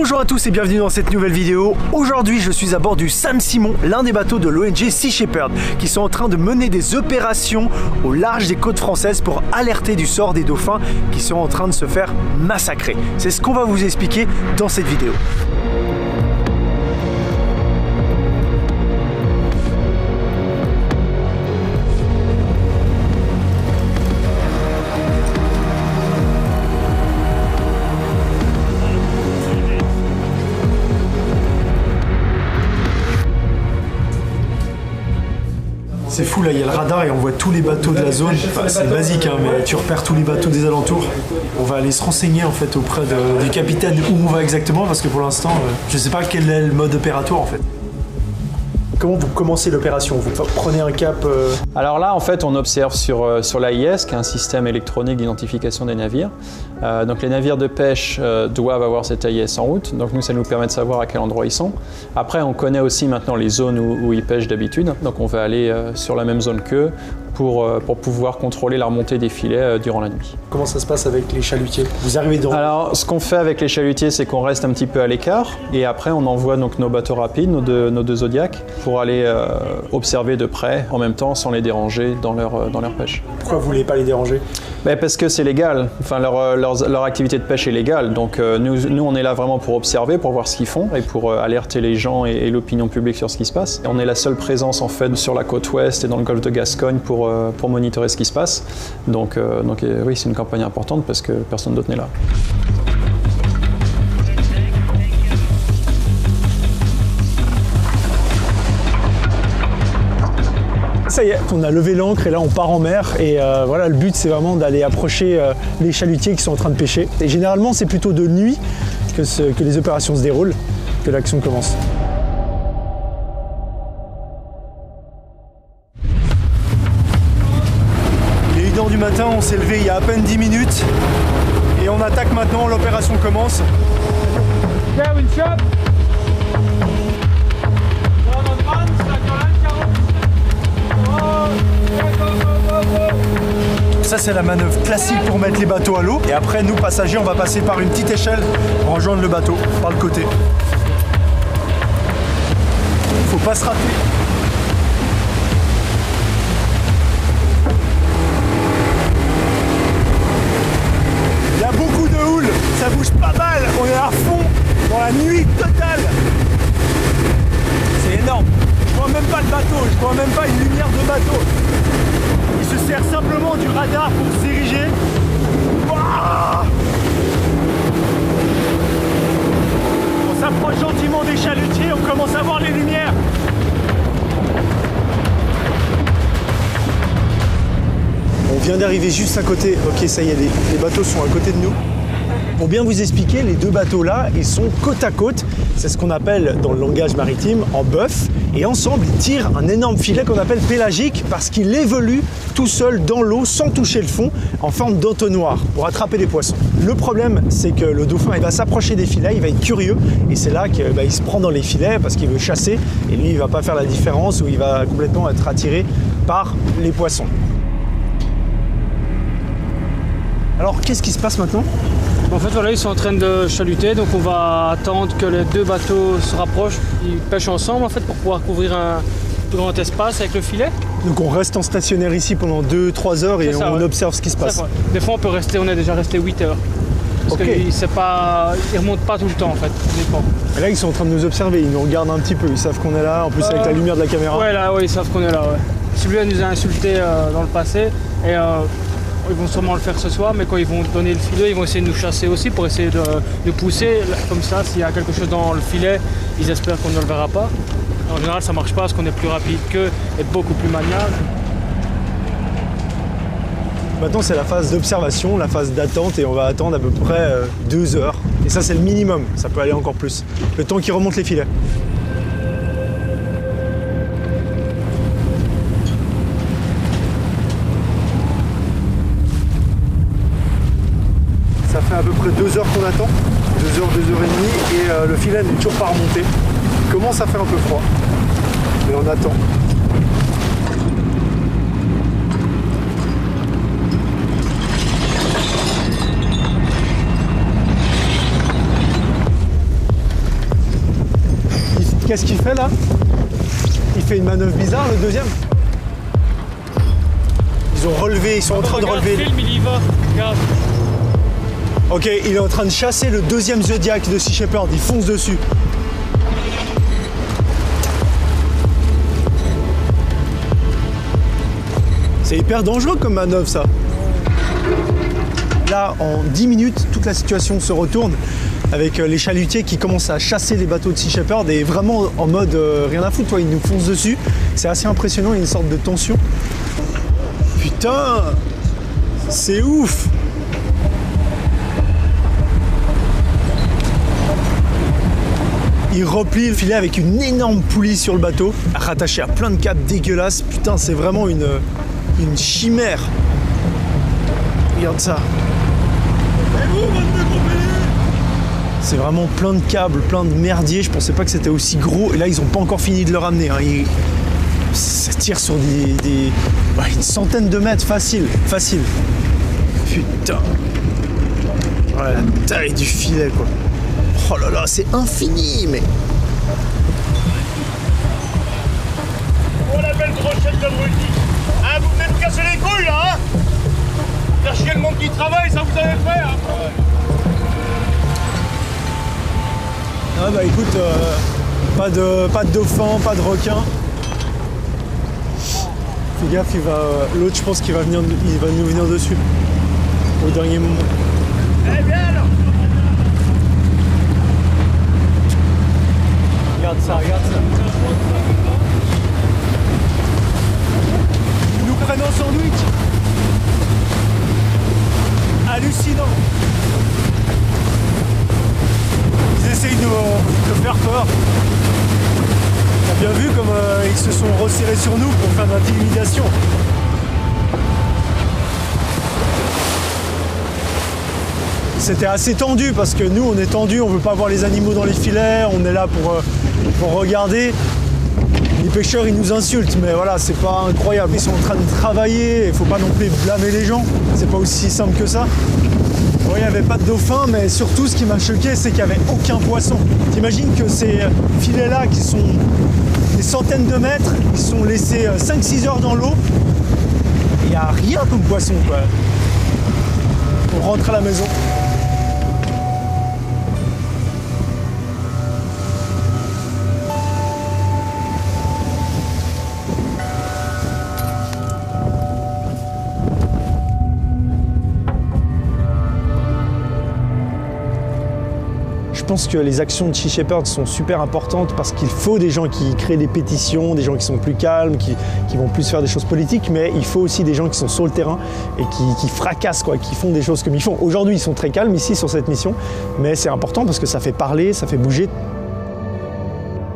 Bonjour à tous et bienvenue dans cette nouvelle vidéo. Aujourd'hui je suis à bord du Sam Simon, l'un des bateaux de l'ONG Sea Shepherd, qui sont en train de mener des opérations au large des côtes françaises pour alerter du sort des dauphins qui sont en train de se faire massacrer. C'est ce qu'on va vous expliquer dans cette vidéo. C'est fou, là il y a le radar et on voit tous les bateaux de la zone. Enfin, c'est basique hein, mais tu repères tous les bateaux des alentours. On va aller se renseigner en fait auprès du capitaine où on va exactement, parce que pour l'instant je sais pas quel est le mode opératoire en fait. Comment vous commencez l'opération? Vous prenez un cap Alors là, en fait, on observe sur l'AIS, qui est un système électronique d'identification des navires. Donc les navires de pêche doivent avoir cet AIS en route. Donc nous, ça nous permet de savoir à quel endroit ils sont. Après, on connaît aussi maintenant les zones où ils pêchent d'habitude. Donc on va aller sur la même zone qu'eux pour pouvoir contrôler la remontée des filets durant la nuit. Comment ça se passe avec les chalutiers? Vous arrivez dans... Alors, ce qu'on fait avec les chalutiers, c'est qu'on reste un petit peu à l'écart. Et après, on envoie donc nos bateaux rapides, nos deux Zodiac, pour aller observer de près, en même temps, sans les déranger dans leur pêche. Pourquoi vous voulez pas les déranger? Parce que c'est légal. Enfin, leur activité de pêche est légale. Donc nous, on est là vraiment pour observer, pour voir ce qu'ils font et pour alerter les gens et l'opinion publique sur ce qui se passe. Et on est la seule présence en fait sur la côte ouest et dans le golfe de Gascogne pour monitorer ce qui se passe. Donc oui, c'est une campagne importante parce que personne d'autre n'est là. Ça y est, on a levé l'ancre et là on part en mer et voilà, le but c'est vraiment d'aller approcher les chalutiers qui sont en train de pêcher. Et généralement c'est plutôt de nuit que les opérations se déroulent, que l'action commence. Il est 1h du matin, on s'est levé il y a à peine 10 minutes et on attaque maintenant, l'opération commence. Ça c'est la manœuvre classique pour mettre les bateaux à l'eau. Et après nous passagers on va passer par une petite échelle pour rejoindre le bateau par le côté. Faut pas se rater. Il y a beaucoup de houle, ça bouge pas mal. On est à fond dans la nuit totale. C'est énorme. Je vois même pas le bateau, je vois même pas une lumière de bateau. Il se sert simplement du radar pour se diriger. Ouah, on s'approche gentiment des chalutiers, on commence à voir les lumières. On vient d'arriver juste à côté. Ok, ça y est, les bateaux sont à côté de nous. Pour bien vous expliquer, les deux bateaux là, ils sont côte à côte. C'est ce qu'on appelle dans le langage maritime en bœuf. Et ensemble, ils tirent un énorme filet qu'on appelle pélagique parce qu'il évolue tout seul dans l'eau sans toucher le fond en forme d'entonnoir pour attraper des poissons. Le problème, c'est que le dauphin il va s'approcher des filets, il va être curieux et c'est là qu'il se prend dans les filets parce qu'il veut chasser et lui, il va pas faire la différence ou il va complètement être attiré par les poissons. Alors, qu'est-ce qui se passe maintenant ? En fait voilà, ils sont en train de chaluter, donc on va attendre que les deux bateaux se rapprochent, ils pêchent ensemble en fait pour pouvoir couvrir un plus grand espace avec le filet. Donc on reste en stationnaire ici pendant 2-3 heures et on observe ce qui se passe. Ça, ouais. Des fois on est déjà resté 8 heures. Parce qu'ils ne remontent pas tout le temps en fait. Et là ils sont en train de nous observer, ils nous regardent un petit peu, ils savent qu'on est là, en plus avec la lumière de la caméra. Ouais, là, ils savent qu'on est là. Ouais. Sylvia nous a insultés dans le passé et ils vont sûrement le faire ce soir, mais quand ils vont donner le filet, ils vont essayer de nous chasser aussi pour essayer de pousser. Comme ça, s'il y a quelque chose dans le filet, ils espèrent qu'on ne le verra pas. En général, ça ne marche pas parce qu'on est plus rapide qu'eux et beaucoup plus maniable. Maintenant, c'est la phase d'observation, la phase d'attente, et on va attendre à peu près 2 heures. Et ça, c'est le minimum, ça peut aller encore plus. Le temps qu'ils remontent les filets. Ça fait à peu près 2 heures qu'on attend, 2 heures, 2 heures et demie, et le filet n'est toujours pas remonté. Il commence à faire un peu froid, mais on attend. Qu'est-ce qu'il fait là? Il fait une manœuvre bizarre, le deuxième. Ils ont relevé, ils sont en train de relever. Film, il y va. Regarde. Ok, il est en train de chasser le deuxième Zodiac de Sea Shepherd, il fonce dessus. C'est hyper dangereux comme manœuvre ça. Là, en 10 minutes, toute la situation se retourne avec les chalutiers qui commencent à chasser les bateaux de Sea Shepherd et vraiment en mode rien à foutre, toi, ils nous foncent dessus. C'est assez impressionnant, il y a une sorte de tension. Putain, c'est ouf! Il replie le filet avec une énorme poulie sur le bateau, rattachée à plein de câbles dégueulasses. Putain, c'est vraiment une chimère. Regarde ça. C'est vraiment plein de câbles, plein de merdier. Je pensais pas que c'était aussi gros. Et là, ils ont pas encore fini de le ramener. Hein. Ça tire sur une centaine de mètres, facile. Putain. Ouais, la taille du filet, quoi. Oh là là, c'est infini, mais... Oh la belle brochette d'abruti. Ah, vous venez de casser les couilles, là, hein? Faire chier le monde qui travaille, ça vous allez le faire, hein? Ah bah écoute, pas de dauphin, pas de requin. Fais gaffe, l'autre je pense qu'il va nous venir dessus. Au dernier moment. Eh bien alors! Regarde ça. Ils nous prennent en sandwich. Hallucinant. Ils essayent de faire peur. T'as bien vu comme ils se sont resserrés sur nous pour faire de l'intimidation. C'était assez tendu parce que nous on est tendu, on veut pas voir les animaux dans les filets, on est là pour regarder. Les pêcheurs ils nous insultent, mais voilà, c'est pas incroyable. Ils sont en train de travailler, il faut pas non plus blâmer les gens, c'est pas aussi simple que ça. Bon, il n'y avait pas de dauphin, mais surtout ce qui m'a choqué, c'est qu'il n'y avait aucun poisson. T'imagines que ces filets-là, qui sont des centaines de mètres, ils sont laissés 5-6 heures dans l'eau, il n'y a rien comme poisson, quoi. On rentre à la maison. Je pense que les actions de Sea Shepherd sont super importantes parce qu'il faut des gens qui créent des pétitions, des gens qui sont plus calmes, qui vont plus faire des choses politiques, mais il faut aussi des gens qui sont sur le terrain et qui fracassent, quoi, qui font des choses comme ils font. Aujourd'hui, ils sont très calmes ici sur cette mission, mais c'est important parce que ça fait parler, ça fait bouger.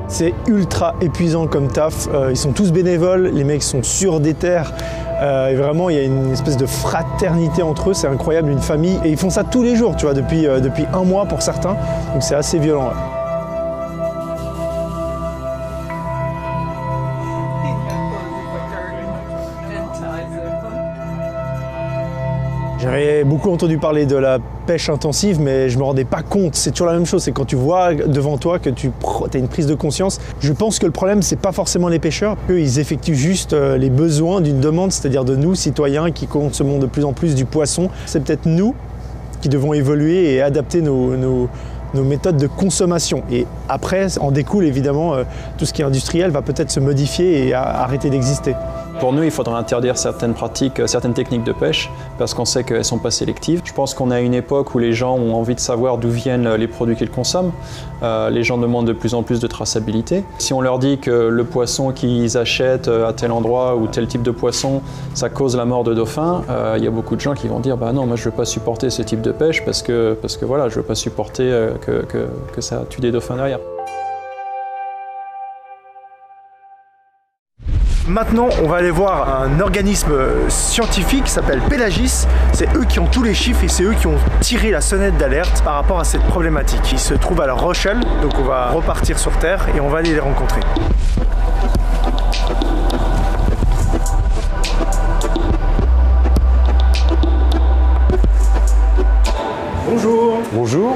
C'est ultra épuisant comme taf. Ils sont tous bénévoles, les mecs sont sur des terres. Et vraiment, il y a une espèce de fraternité entre eux, c'est incroyable, une famille. Et ils font ça tous les jours, tu vois, depuis un mois pour certains. Donc c'est assez violent. Ouais. J'avais beaucoup entendu parler de la pêche intensive, mais je me rendais pas compte. C'est toujours la même chose, c'est quand tu vois devant toi que tu as une prise de conscience. Je pense que le problème, c'est pas forcément les pêcheurs. Eux, ils effectuent juste les besoins d'une demande, c'est-à-dire de nous, citoyens, qui consommons de plus en plus du poisson. C'est peut-être nous qui devons évoluer et adapter nos méthodes de consommation. Et après, en découle évidemment, tout ce qui est industriel va peut-être se modifier et arrêter d'exister. Pour nous, il faudrait interdire certaines pratiques, certaines techniques de pêche, parce qu'on sait qu'elles ne sont pas sélectives. Je pense qu'on est à une époque où les gens ont envie de savoir d'où viennent les produits qu'ils consomment. Les gens demandent de plus en plus de traçabilité. Si on leur dit que le poisson qu'ils achètent à tel endroit ou tel type de poisson, ça cause la mort de dauphins, il y a beaucoup de gens qui vont dire « bah non, moi je ne veux pas supporter ce type de pêche parce que voilà, je ne veux pas supporter que ça tue des dauphins derrière ». Maintenant, on va aller voir un organisme scientifique qui s'appelle Pélagis. C'est eux qui ont tous les chiffres et c'est eux qui ont tiré la sonnette d'alerte par rapport à cette problématique. Ils se trouvent à La Rochelle, donc on va repartir sur Terre et on va aller les rencontrer. Bonjour. Bonjour,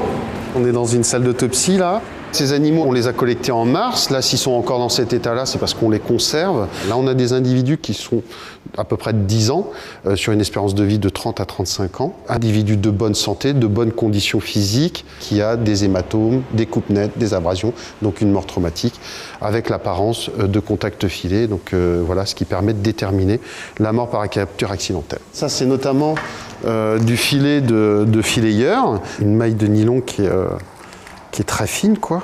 on est dans une salle d'autopsie là. Ces animaux, on les a collectés en mars. Là, s'ils sont encore dans cet état-là, c'est parce qu'on les conserve. Là, on a des individus qui sont à peu près de 10 ans, sur une espérance de vie de 30 à 35 ans. Individus de bonne santé, de bonnes conditions physiques, qui a des hématomes, des coupes nettes, des abrasions, donc une mort traumatique, avec l'apparence de contact filé. Donc voilà ce qui permet de déterminer la mort par capture accidentelle. Ça, c'est notamment du filet de filayeur, une maille de nylon qui est très fine, quoi.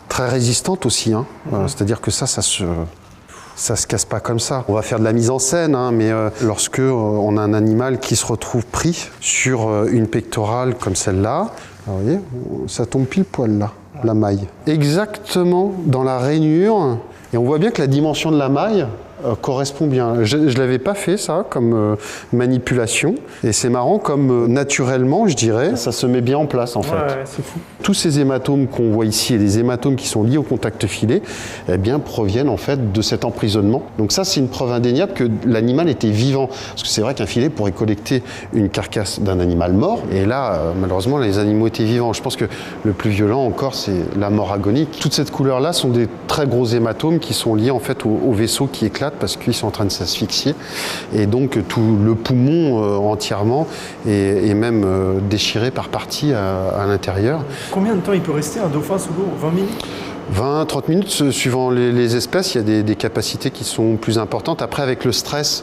Très résistante aussi, hein. C'est-à-dire que ça se casse pas comme ça. On va faire de la mise en scène, hein, mais lorsque on a un animal qui se retrouve pris sur une pectorale comme celle-là, vous voyez, ça tombe pile poil là, la maille. Exactement dans la rainure, et on voit bien que la dimension de la maille correspond bien. Je ne l'avais pas fait ça comme manipulation, et c'est marrant comme naturellement, je dirais, ça se met bien en place en fait. Ouais, c'est fou. Tous ces hématomes qu'on voit ici et les hématomes qui sont liés au contact filé, eh bien, proviennent en fait de cet emprisonnement. Donc ça, c'est une preuve indéniable que l'animal était vivant. Parce que c'est vrai qu'un filet pourrait collecter une carcasse d'un animal mort, et là, malheureusement, les animaux étaient vivants. Je pense que le plus violent encore, c'est la mort agonique. Toute cette couleur-là sont des très gros hématomes qui sont liés en fait au vaisseau qui éclate parce qu'ils sont en train de s'asphyxier, et donc tout le poumon entièrement est même déchiré par partie à l'intérieur. Combien de temps il peut rester un dauphin sous l'eau? 20 minutes? 20-30 minutes, suivant les espèces, il y a des capacités qui sont plus importantes. Après, avec le stress,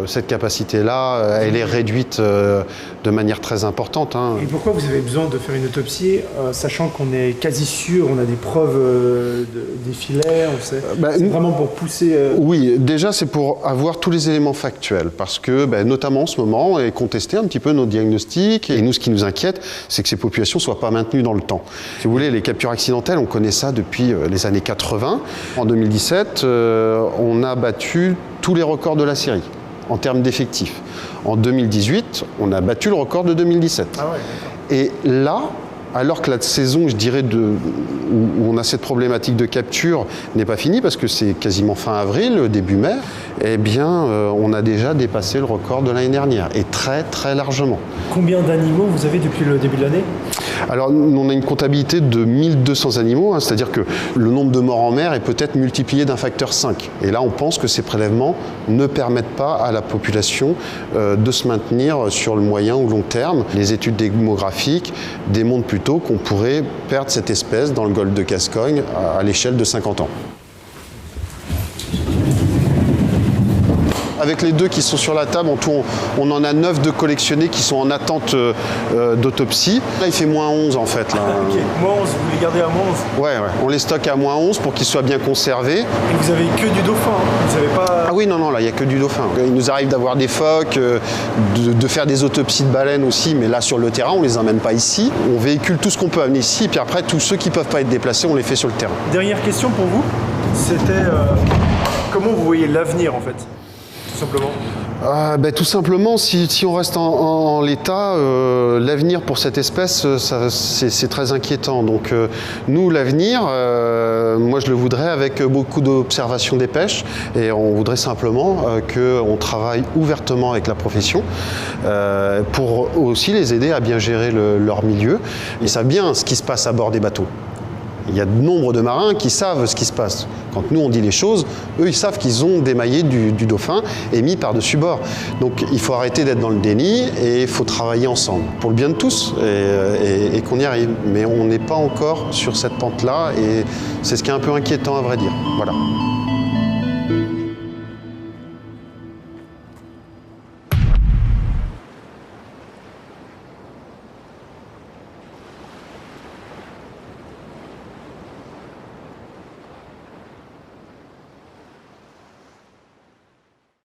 cette capacité-là, elle est réduite de manière très importante, hein. Et pourquoi vous avez besoin de faire une autopsie, sachant qu'on est quasi sûr, on a des preuves des filets, on sait. C'est vraiment pour pousser... Oui, déjà c'est pour avoir tous les éléments factuels, parce que notamment en ce moment, et contester un petit peu nos diagnostics, et nous ce qui nous inquiète, c'est que ces populations ne soient pas maintenues dans le temps. Si vous voulez, les captures accidentelles, on connaît ça depuis les années 80. En 2017, on a battu tous les records de la série en termes d'effectifs. En 2018, on a battu le record de 2017. Ah ouais, et là, alors que la saison, je dirais, où on a cette problématique de capture n'est pas finie, parce que c'est quasiment fin avril, début mai, eh bien, on a déjà dépassé le record de l'année dernière, et très, très largement. Combien d'animaux vous avez depuis le début de l'année? Alors, on a une comptabilité de 1200 animaux, hein, c'est-à-dire que le nombre de morts en mer est peut-être multiplié d'un facteur 5. Et là, on pense que ces prélèvements ne permettent pas à la population de se maintenir sur le moyen ou long terme. Les études démographiques démontrent plutôt qu'on pourrait perdre cette espèce dans le golfe de Gascogne à l'échelle de 50 ans. Avec les deux qui sont sur la table, en tout, on en a 9 de collectionnés qui sont en attente d'autopsie. Là, il fait -11 en fait. Là. Ok, -11, vous les gardez à -11? Ouais, on les stocke à -11 pour qu'ils soient bien conservés. Et vous avez que du dauphin, hein. Vous avez pas... Ah oui, non, là, il n'y a que du dauphin. Il nous arrive d'avoir des phoques, de faire des autopsies de baleines aussi, mais là, sur le terrain, on ne les emmène pas ici. On véhicule tout ce qu'on peut amener ici, et puis après, tous ceux qui ne peuvent pas être déplacés, on les fait sur le terrain. Dernière question pour vous, c'était comment vous voyez l'avenir en fait? Tout simplement. Tout simplement, si on reste en l'état, l'avenir pour cette espèce, c'est très inquiétant. Donc nous, l'avenir, moi je le voudrais avec beaucoup d'observation des pêches, et on voudrait simplement qu'on travaille ouvertement avec la profession pour aussi les aider à bien gérer leur milieu. Ils savent bien ce qui se passe à bord des bateaux. Il y a de nombre de marins qui savent ce qui se passe. Quand nous on dit les choses, eux ils savent qu'ils ont démaillé du dauphin et mis par-dessus bord. Donc il faut arrêter d'être dans le déni et il faut travailler ensemble pour le bien de tous et qu'on y arrive. Mais on n'est pas encore sur cette pente-là et c'est ce qui est un peu inquiétant à vrai dire. Voilà.